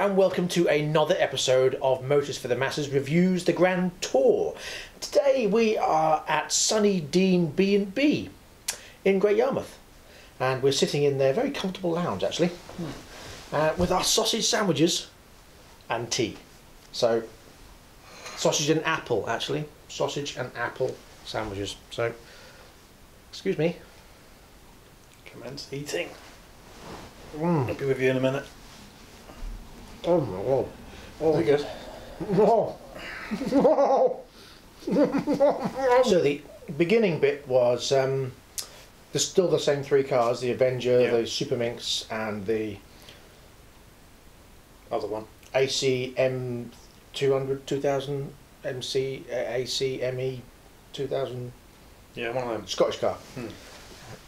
and welcome to another episode of Motors for the Masses Reviews the Grand Tour. Today we are at Sunny Dean B&B in Great Yarmouth, and we're sitting in their very comfortable lounge actually, with our sausage sandwiches and tea. So sausage and apple actually, sausage and apple sandwiches. So excuse me. Commence eating. I'll be with you in a minute. Oh my god. Oh. Very good. So the beginning bit was there's still the same three cars: the Avenger, the Super Minx, and the other one, AC M200 2000 MC AC ME 2000. Yeah, one of them. Scottish car.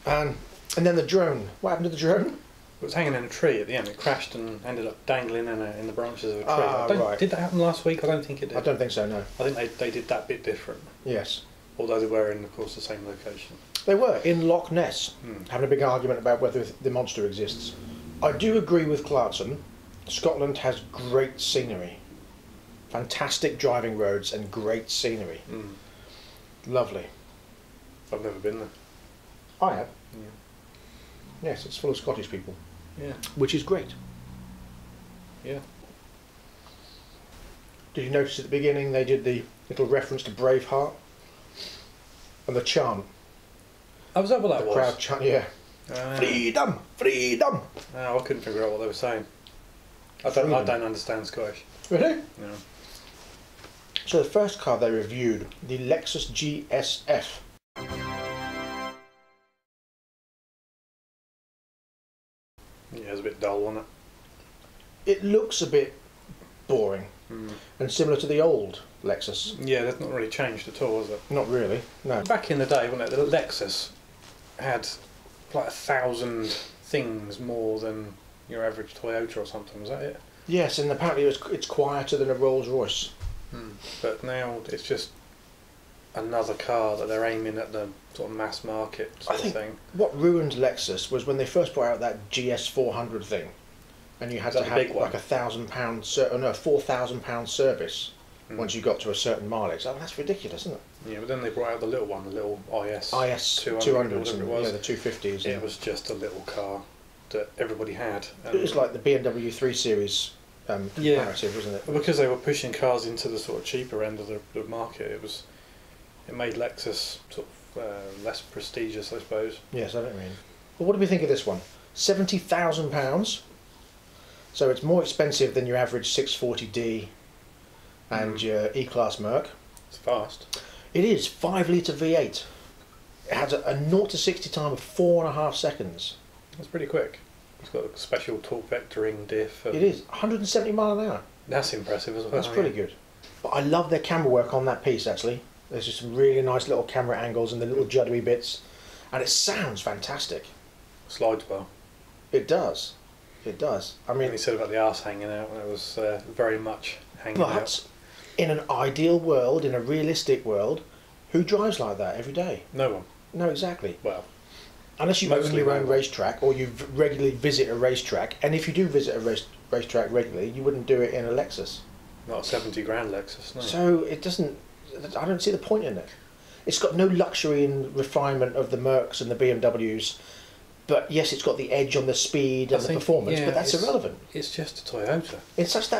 And then the drone. What happened to the drone? It was hanging in a tree at the end. It crashed and ended up dangling in the branches of a tree. Right. Did that happen last week? I don't think it did. I don't think so, no. I think they did that bit different. Yes. Although they were in, of course, the same location. They were in Lochness, having a big argument about whether the monster exists. I do agree with Clarkson. Scotland has great scenery. Fantastic driving roads and great scenery. Lovely. I've never been there. I have. Yeah. Yes, it's full of Scottish people. Yeah. Which is great. Yeah. Did you notice at the beginning they did the little reference to Braveheart? And the chant. Oh, was that what that was? The crowd chant, yeah. Freedom! Freedom! No, I couldn't figure out what they were saying. I don't understand Scottish. Really? No. So the first car they reviewed, the Lexus GS F. Yeah, it's a bit dull, wasn't It looks a bit boring and similar to the old Lexus. it? Yeah, that's not really changed at all, has it? Not really, no. Back in the day, wasn't it, the Lexus had like 1,000 things more than your average Toyota or something, was that it? Yes, and apparently it's quieter than a Rolls Royce. But now it's just another car that they're aiming at the sort of mass market sort of thing. What ruined Lexus was when they first brought out that GS 400 thing, and you had to have like £4,000 service once you got to a certain mileage. Oh, that's ridiculous, isn't it? Yeah, but then they brought out the little one, the little IS 200s, yeah, the 250s. It was just a little car that everybody had. It was like the BMW 3 Series comparative, wasn't it? Because they were pushing cars into the sort of cheaper end of the market, it made Lexus sort of less prestigious, I suppose. Yes, I don't mean. Well, what do we think of this one? £70,000. So it's more expensive than your average 640D and your E-Class Merc. It's fast. It is 5-litre V8. It has a 0 to 60 time of 4.5 seconds. That's pretty quick. It's got a special torque vectoring diff. It is 170 mile an hour. That's impressive as well. That's pretty good. But I love their camera work on that piece actually. There's just some really nice little camera angles and the little juddery bits, and it sounds fantastic. Slides well. It does. It does. I mean, he said about the arse hanging out, it was very much hanging out. But in an ideal world, in a realistic world, who drives like that every day? No one. No, exactly. Well, unless you own your own racetrack or you regularly visit a racetrack, and if you do visit a racetrack regularly, you wouldn't do it in a Lexus. Not a 70 grand Lexus, no. So it doesn't. I don't see the point in it. It's got no luxury and refinement of the Mercs and the BMWs, but yes, it's got the edge on the speed and the performance, but that's irrelevant. It's just a Toyota. It's such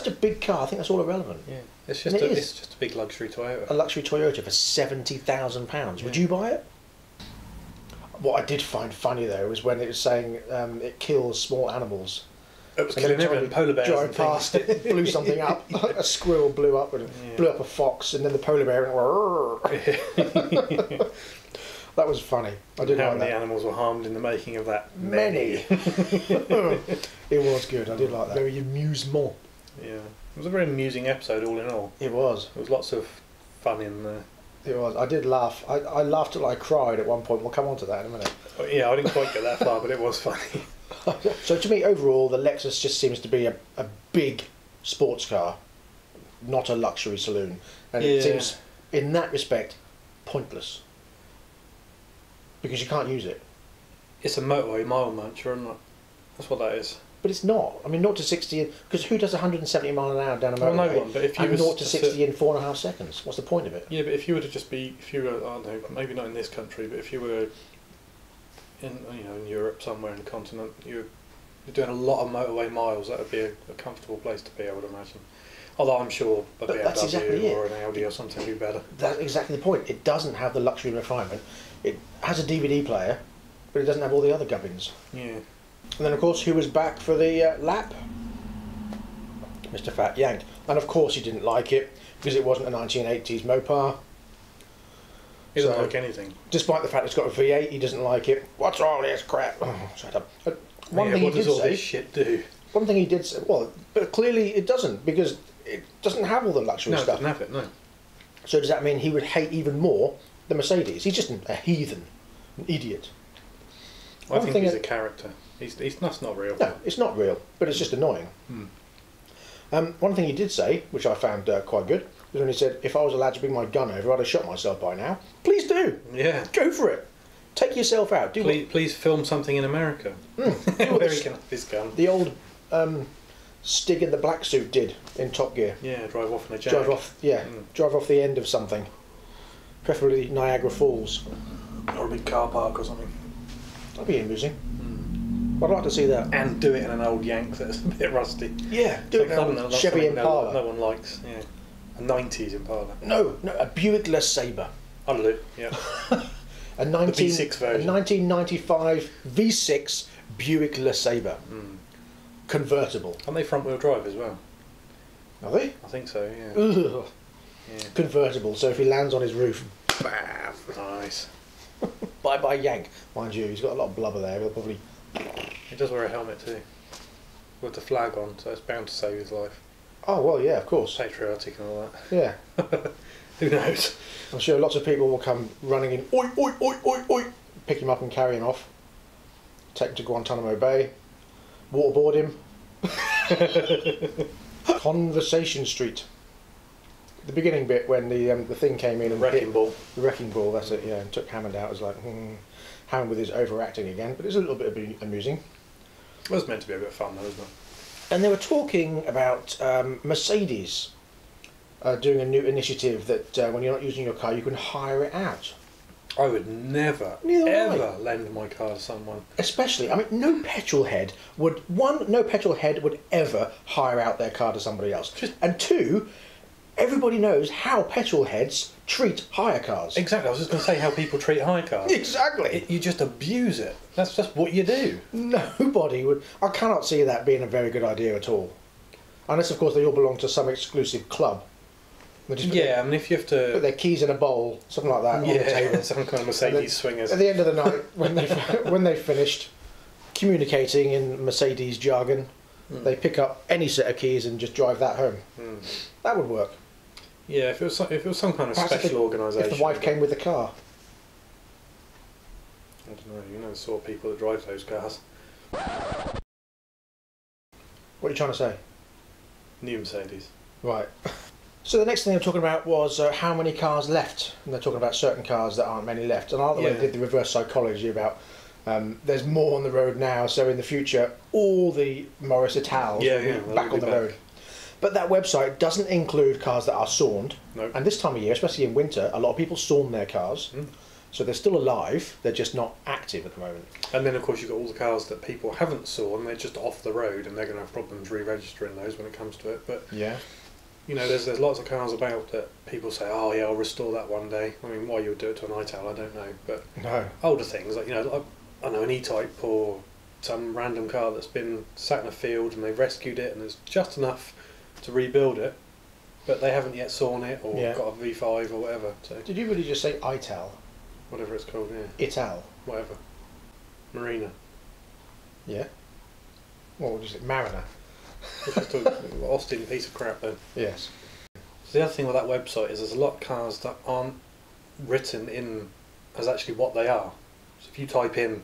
a big car. I think that's all irrelevant. Yeah, it's just a big luxury Toyota. A luxury Toyota for £70,000. Would you buy it? What I did find funny though was when it was saying it kills small animals. It was killing everything, polar bears. Drove past it, blew something up. A squirrel blew up and blew up a fox, and then the polar bear went. That was funny. I did like that. How many animals were harmed in the making of that? Many. It was good. I did like that. Very amusement. Yeah, it was a very amusing episode, all in all. It was. There was lots of fun in there. It was. I did laugh. I laughed till I cried at one point. We'll come on to that in a minute. Yeah, I didn't quite get that far, but it was funny. So to me, overall, the Lexus just seems to be a big sports car, not a luxury saloon. And it seems, in that respect, pointless. Because you can't use it. It's a motorway mile muncher, isn't it? That's what that is. But it's not. I mean, 0 to 60, because who does 170 mile an hour down a motorway? Well, no one, but if you and was 0 to 60 in 4.5 seconds. What's the point of it? Yeah, but if you were to just be, if you were, I don't know, maybe not in this country, but if you were in, you know, in Europe somewhere in the continent, you're doing a lot of motorway miles. That would be a comfortable place to be, I would imagine. Although I'm sure a But that's BMW exactly or it. an Audi or something would be better. That's exactly the point. It doesn't have the luxury and refinement. It has a DVD player, but it doesn't have all the other gubbins. Yeah. And then, of course, who was back for the lap? Mr. Fat Yank. And, of course, he didn't like it, because it wasn't a 1980s Mopar. He doesn't So, like anything. Despite the fact it's got a V8, he doesn't like it. What's all this crap? Oh, shut up. One thing What he does did all say, this shit do? one thing he did say, well, but clearly it doesn't, because it doesn't have all the luxury No, it stuff. doesn't have it, no. So does that mean he would hate even more the Mercedes? He's just a heathen, an idiot. I think he's a character. That's not real. No, it's not real, but it's just annoying. One thing he did say, which I found quite good, was when he said, if I was allowed to bring my gun over, I'd have shot myself by now. Please do. Yeah. Go for it. Take yourself out. Do Please film something in America. do what Where he can have his gun. the old Stig in the black suit did in Top Gear. Yeah, drive off in a Jag. Drive off the end of something. Preferably Niagara Falls. Or a big car park or something. That'd be amusing. I'd like to see that. And do it in an old Yank that's a bit rusty. Yeah, do it in a Chevy Impala. No one likes, yeah. A 90s Impala. No, a Buick LeSabre. I'll do, yeah. A 19, V6 version. A 1995 V6 Buick LeSabre. Convertible. Aren't they front wheel drive as well? Are they? I think so, yeah. Ugh. Yeah. Convertible, so if he lands on his roof, bam. Nice. Bye bye Yank. Mind you, he's got a lot of blubber there, he'll probably... He does wear a helmet too. With the flag on, so it's bound to save his life. Oh, well, yeah, of course. Patriotic and all that. Yeah. Who knows? I'm sure lots of people will come running in, oi, oi, oi, oi, oi, pick him up and carry him off. Take him to Guantanamo Bay. Waterboard him. Conversation Street. The beginning bit when the thing came in and Wrecking ball. The wrecking ball, that's it, yeah, and took Hammond out. It was like, Hammond with his overacting again, but it's a little bit amusing. It was meant to be a bit of fun though, wasn't it? And they were talking about Mercedes doing a new initiative that when you're not using your car, you can hire it out. I would never, Neither would I. ever lend my car to someone. Especially, I mean, no petrol head would ever hire out their car to somebody else. And two, everybody knows how petrol heads treat hire cars. Exactly, I was just going to say how people treat hire cars. Exactly. You just abuse it. That's just what you do. Nobody would. I cannot see that being a very good idea at all. Unless, of course, they all belong to some exclusive club. They just Yeah, I mean, if you have to... put their keys in a bowl, something like that, on the table. some kind of Mercedes swingers. At the end of the night, when they've finished communicating in Mercedes jargon, they pick up any set of keys and just drive that home. That would work. Yeah, if it was some kind of Perhaps special organisation. If the wife came with the car. I don't know, you know the sort of people that drive those cars. What are you trying to say? New Mercedes. Right. So the next thing they were talking about was how many cars left. And they're talking about certain cars that aren't many left. And I like the way they did the reverse psychology about there's more on the road now, so in the future all the Morris Itals will be back on the road. But that website doesn't include cars that are sawned. Nope. And this time of year, especially in winter, a lot of people sawn their cars. So they're still alive, they're just not active at the moment. And then of course you've got all the cars that people haven't sawn, they're just off the road and they're going to have problems re-registering those when it comes to it. But yeah, you know, there's lots of cars about that people say, oh yeah, I'll restore that one day. I mean, why you would do it to an Ital, I don't know. But no. Older things, like, you know, like, I know an E-Type or some random car that's been sat in a field and they've rescued it and there's just enough to rebuild it, but they haven't yet sawn it or got a V5 or whatever. So Did you really just say Ital? whatever it's called, yeah. Ital? Whatever. Marina. Yeah. What would you say? Mariner? It's just a Austin piece of crap then. Yes. So the other thing with that website is there's a lot of cars that aren't written in as actually what they are. So if you type in,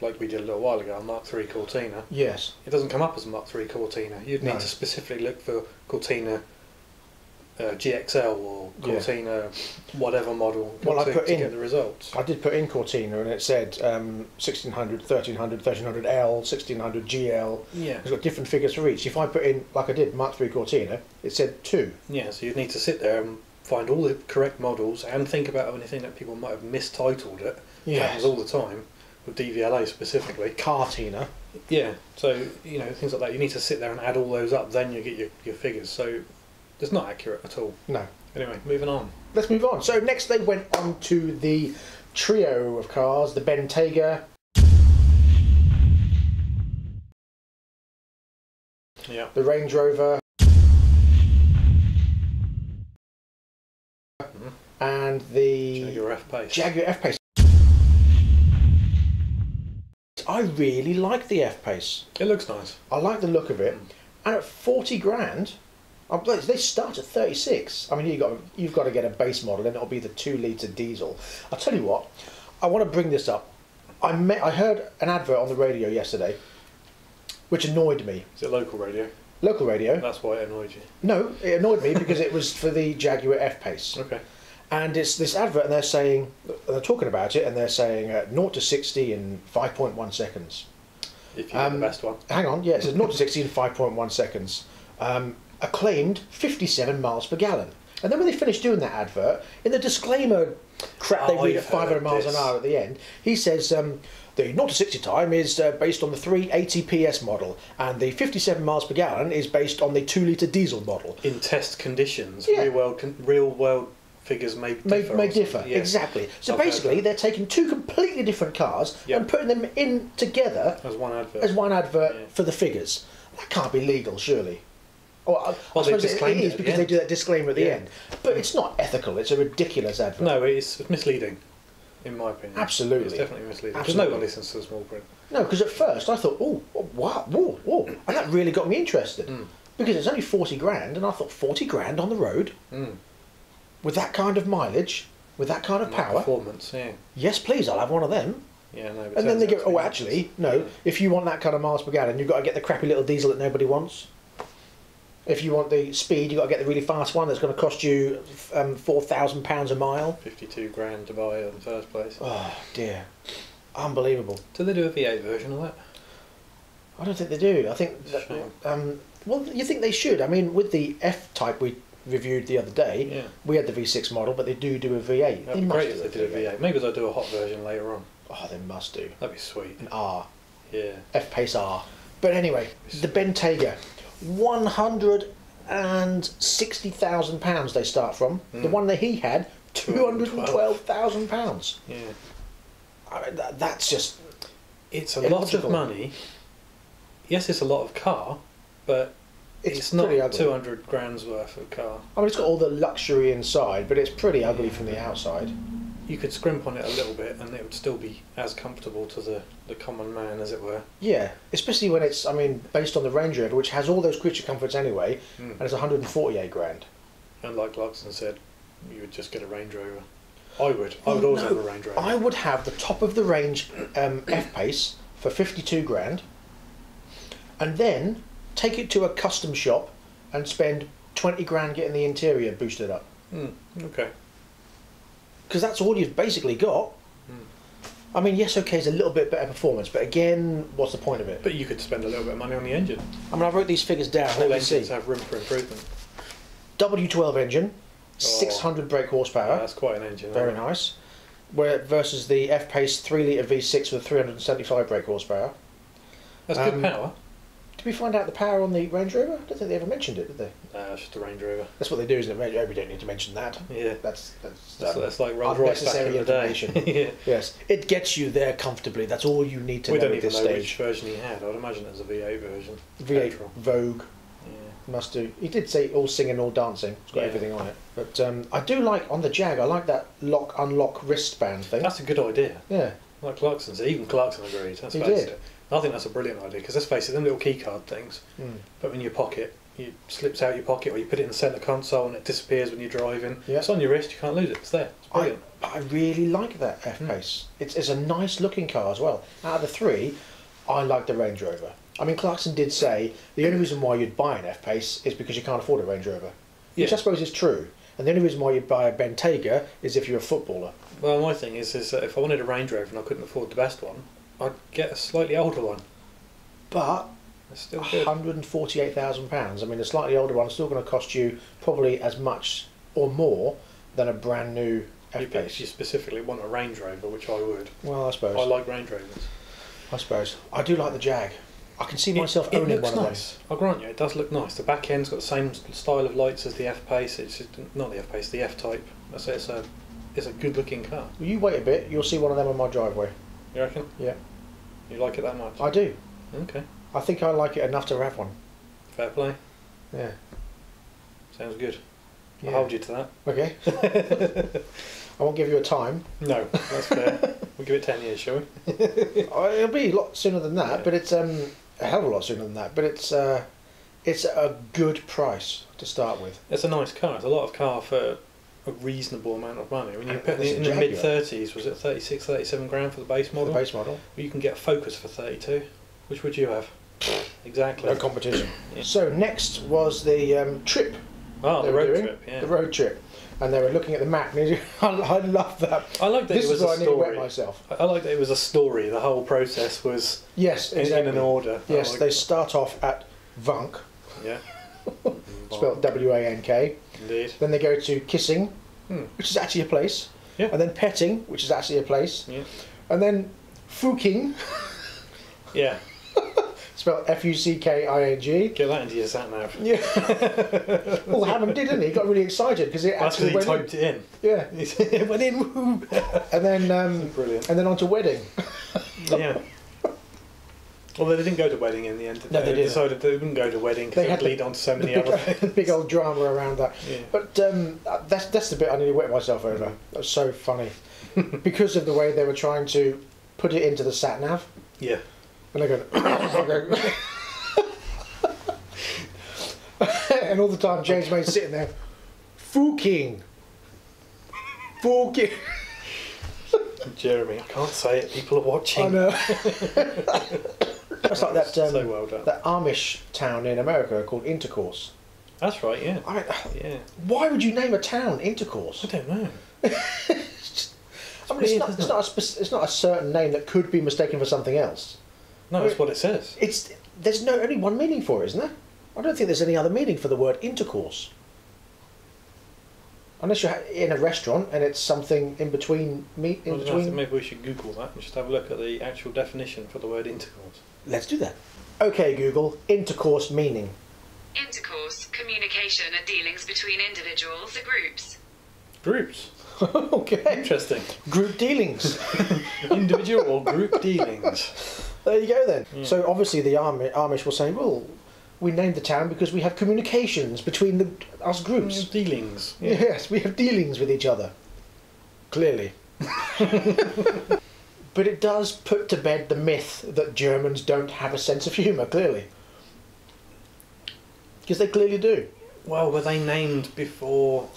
like we did a little while ago, a Mark III Cortina, Yes. it doesn't come up as a Mark III Cortina. You'd need No. to specifically look for Cortina GXL or Cortina, whatever model, Well, to get the results. I did put in Cortina, and it said 1600, 1300, 1300L, 1600 GL. Yeah. It's got different figures for each. If I put in, like I did, Mark III Cortina, it said 2. Yeah, so you'd need to sit there and find all the correct models and think about anything that people might have mistitled it. Yeah. Happens all the time, with DVLA specifically. Cartina. Yeah, so, you know, things like that. You need to sit there and add all those up, then you get your figures. So it's not accurate at all. No. Anyway, moving on. Let's move on. So next they went on to the trio of cars, the Bentayga. Yeah. The Range Rover. And the Jaguar FPace. Jaguar FPace. I really like the FPace. It looks nice. I like the look of it. And at 40 grand, they start at 36. I mean, you've got to get a base model, and it'll be the 2-litre diesel. I'll tell you what, I want to bring this up. I heard an advert on the radio yesterday, which annoyed me. Is it local radio? Local radio. That's why it annoyed you. No, it annoyed me because it was for the Jaguar FPace. Okay. And it's this advert, and they're talking about it, and they're saying 0 to 60 in 5.1 seconds. If you get the best one. Hang on, yeah, it says 0 to 60 in 5.1 seconds. Acclaimed 57 miles per gallon. And then when they finished doing that advert, in the disclaimer crap they read at 500 miles an hour at the end, he says the 0 to 60 time is based on the 380 PS model, and the 57 miles per gallon is based on the 2-litre diesel model. In test conditions, Yeah. real world figures may differ. May differ, Yeah. exactly. So I've heard basically, that. they're taking two completely different cars and putting them in together As one advert. Yeah. For the figures. That can't be legal, surely. Or, I Well, suppose they it disclaimed is it at because the they end. do that disclaimer at the Yeah. end. But it's not ethical. It's a ridiculous advert. No, it's misleading, in my opinion. Absolutely. It's definitely misleading. Because Absolutely. no one listens to the small print. No, because at first I thought, oh, wow, whoa, and that really got me interested. Because it's only 40 grand, and I thought 40 grand on the road with that kind of mileage, with that kind of And that power. performance, yeah. Yes, please, I'll have one of them. Yeah, no. And then they go, oh, actually, no, if you want that kind of miles per gallon, you've got to get the crappy little diesel that nobody wants. If you want the speed, you've got to get the really fast one that's going to cost you £4,000 a mile. 52 grand to buy it in the first place. Oh, dear. Unbelievable. Do they do a V8 version of that? I don't think they do. I think that, well, you think they should. I mean, with the F-Type we reviewed the other day, we had the V6 model, but they do a V8. That'd be great if they did a V8. Maybe they'll do a hot version later on. Oh, they must do. That'd be sweet. An R. Yeah. F-Pace R. But anyway, the Bentayga. £160,000 they start from. The one that he had, £212,000. Yeah. I mean, that's just... It's a lot of money. Yes, it's a lot of car, but it's not pretty ugly. 200 grand's worth of car. I mean, it's got all the luxury inside, but it's pretty ugly from the outside. You could scrimp on it a little bit and it would still be as comfortable to the common man, as it were. Yeah, especially when it's, I mean, based on the Range Rover, which has all those creature comforts anyway, and it's 148 grand. And like Clarkson said, you would just get a Range Rover. I would always have a Range Rover. I would have the top of the range F-Pace for 52 grand, and then take it to a custom shop and spend 20 grand getting the interior boosted up. Okay. Because that's all you've basically got. I mean, yes, okay, it's a little bit better performance, but again, what's the point of it? But you could spend a little bit of money on the engine. I mean, I wrote these figures down. All Let me see. engines have room for improvement. W12 engine, 600 brake horsepower. That's quite an engine. Very nice. Versus the F-Pace 3-litre V6 with 375 brake horsepower. That's good power. Did we find out the power on the Range Rover? I don't think they ever mentioned it, did they? It's just a Range Rover. That's what they do, isn't it? Range Rover, we don't need to mention that. Yeah. That's like Rolls Royce back in the day. Yeah. Yes. It gets you there comfortably. That's all you need to know at this stage. We don't even know which version he had. I'd imagine it was a V8 version. V8 Petrol. Vogue. Yeah. Must do. He did say all singing, all dancing. It's got everything on it. But I do like, on the Jag, I like that lock-unlock wristband thing. That's a good idea. Yeah. Like Clarkson said. Even Clarkson agreed. That's He did. I think that's a brilliant idea, because let's face it, them little key card things, put them in your pocket, it slips out your pocket, or you put it in the centre console and it disappears when you're driving. Yeah. It's on your wrist, you can't lose it, it's there. It's brilliant. I really like that F-Pace. It's a nice looking car as well. Out of the three, I like the Range Rover. I mean, Clarkson did say the only reason why you'd buy an F-Pace is because you can't afford a Range Rover. which I suppose is true. And the only reason why you buy a Bentayga is if you're a footballer. Well, my thing is that if I wanted a Range Rover and I couldn't afford the best one, I'd get a slightly older one. But it's still good. £148,000. I mean, a slightly older one's still going to cost you probably as much or more than a brand new FPace. If you specifically want a Range Rover, which I would. Well, I suppose. I like Range Rovers. I suppose. I do like the Jag. I can see myself owning one of those. I'll grant you, it does look nice. The back end's got the same style of lights as the FPace. It's just, not the FPace, the F-Type. It's a good looking car. Well, you wait a bit, you'll see one of them on my driveway. You reckon? Yeah. You like it that much? I do. Okay. I think I like it enough to have one. Fair play. Yeah. Sounds good. Yeah. I'll hold you to that. Okay. I won't give you a time. No, that's fair. We'll give it 10 years, shall we? It'll be a lot sooner than that, Yeah. but it's a hell of a lot sooner than that. But it's a good price to start with. It's a nice car. It's a lot of car for a reasonable amount of money. When you And put it's it in a the Jaguar. mid-30s, was it 36, 37 grand for the base For model? the base model. Well, you can get a Focus for 32. Which would you have? Exactly. No competition. Yeah. So next was the trip. Oh, they the were road doing. trip, yeah. The road trip. And they were looking at the map. And I love that. I like that This it was is why a I nearly wet story. myself. I like that it was a story. The whole process was Yes, in exactly. an order. I Yes, like they that. start off at Vank, Yeah. spelled W-A-N-K. Indeed. Then they go to Kissing, Hmm. which is actually a place. Yeah. And then Petting, which is actually a place. Yeah. And then Fuking, Yeah. spelled F-U-C-K-I-N-G. Get that into your sat nav. Yeah. Well, Hammond did, didn't he? He got really excited because it That's actually because he went typed it in. in. Yeah. It went in. Woo. And then Brilliant. and then on to Wedding. Yeah. Well, they didn't go to Wedding in the end. No, they didn't. Decided they wouldn't go to Wedding because They it had would lead on to so many big, other things. big old drama around that. Yeah. But that's the bit I nearly wet myself over. That's so funny because of the way they were trying to put it into the sat nav. Yeah. And they're going, and all the time James May's sitting there, Fuking. Jeremy, I can't say it. People are watching. I know. That's like that so well done. that Amish town in America called Intercourse. That's right. Yeah. I mean, Yeah. why would you name a town Intercourse? I don't know. I mean, weird, it's not a certain name that could be mistaken for something else. No, that's what it says. There's only one meaning for it, isn't there? I don't think there's any other meaning for the word intercourse. Unless you're in a restaurant and it's something in between meat in I don't know, I between. think maybe we should Google that and just have a look at the actual definition for the word intercourse. Let's do that. Okay, Google, intercourse meaning. Intercourse, communication and dealings between individuals or groups. Groups. Okay. Interesting. Group dealings. Individual or group dealings. There you go then. Yeah. So obviously the Amish will say, well, we named the town because we have communications between us groups. Dealings. Yeah. Yes, we have dealings with each other. Clearly. But it does put to bed the myth that Germans don't have a sense of humour, clearly. Because they clearly do. Well, were they named before?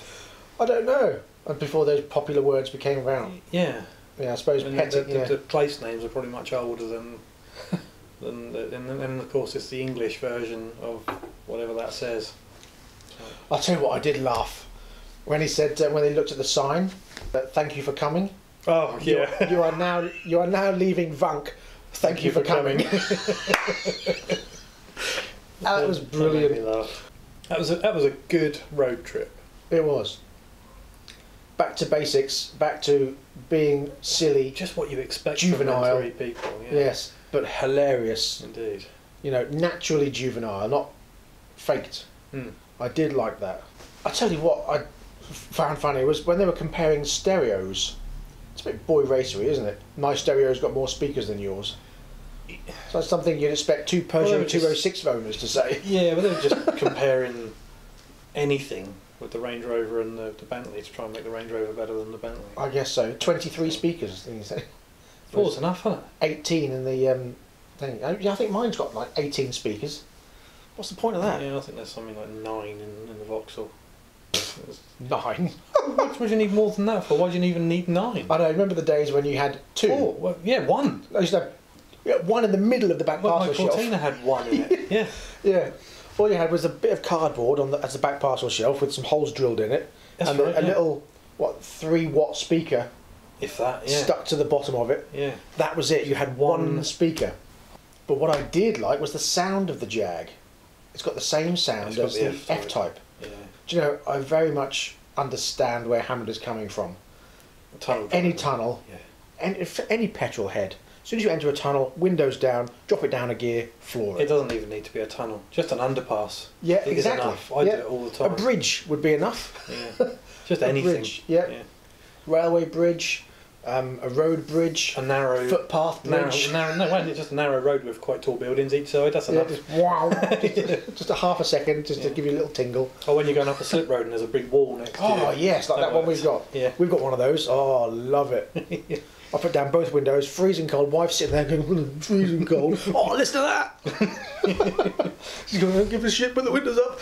I don't know. And before those popular words became around. Yeah. Yeah, I suppose And petting, yeah. the place names are probably much older than. And of course it's the English version of whatever that says. I'll tell you what, I did laugh. When he said, when they looked at the sign, thank you for coming. Oh yeah. You are now leaving Vunk. Thank you for coming. That was brilliant. That made me laugh. That was a good road trip. It was. Back to basics, back to being silly. Just what you expect Juvenile. from them three people. Yeah. Yes, but hilarious. Indeed. You know, naturally juvenile, not faked. Hmm. I did like that. I tell you what I found funny was when they were comparing stereos. It's a bit boy racery, isn't it? My stereo's got more speakers than yours. So that's something you'd expect two Well, they Peugeot were just- 206 owners to say. Yeah, but they were just comparing anything with the Range Rover and the Bentley to try and make the Range Rover better than the Bentley. I guess so. 23 speakers, didn't you say? Four's enough, isn't it? 18 in the thing. Yeah, I think mine's got like 18 speakers. What's the point of that? Yeah, I think there's something like 9 in the Vauxhall. 9. What would you need more than that for? Why do you even need 9? I know. Remember the days when you had 2? 4. Well, yeah, 1. I used to have one in the middle of the back Well, my parcel shelf. Cortina had 1 in it. Yeah. Yeah. All you had was a bit of cardboard as the back parcel shelf with some holes drilled in it, That's and right, a little 3-watt speaker If that, yeah. stuck to the bottom of it. Yeah. That was it. You had one speaker. But what I did like was the sound of the Jag. It's got the same sound as the F-Type. Yeah. Do you know, I very much understand where Hammond is coming from. Any tunnel, any petrol head. As soon as you enter a tunnel, windows down, drop it down a gear, floor it. It doesn't even need to be a tunnel. Just an underpass. Yeah, Is exactly. enough. I do it all the time. A bridge would be enough. Yeah. Just A anything. bridge, yeah. Railway bridge, a road bridge, A narrow footpath bridge. Just a narrow road with quite tall buildings each side. That's Yeah, enough. just wow, just a half a second, just to give you a little tingle. Or when you're going up a slip road and there's a big wall next to you. Oh yes, like that one we've got. Yeah. We've got one of those. Oh, love it. I put down both windows, freezing cold. Wife sitting there going, freezing cold. Oh, listen to that. She's going, give a shit, put the windows up.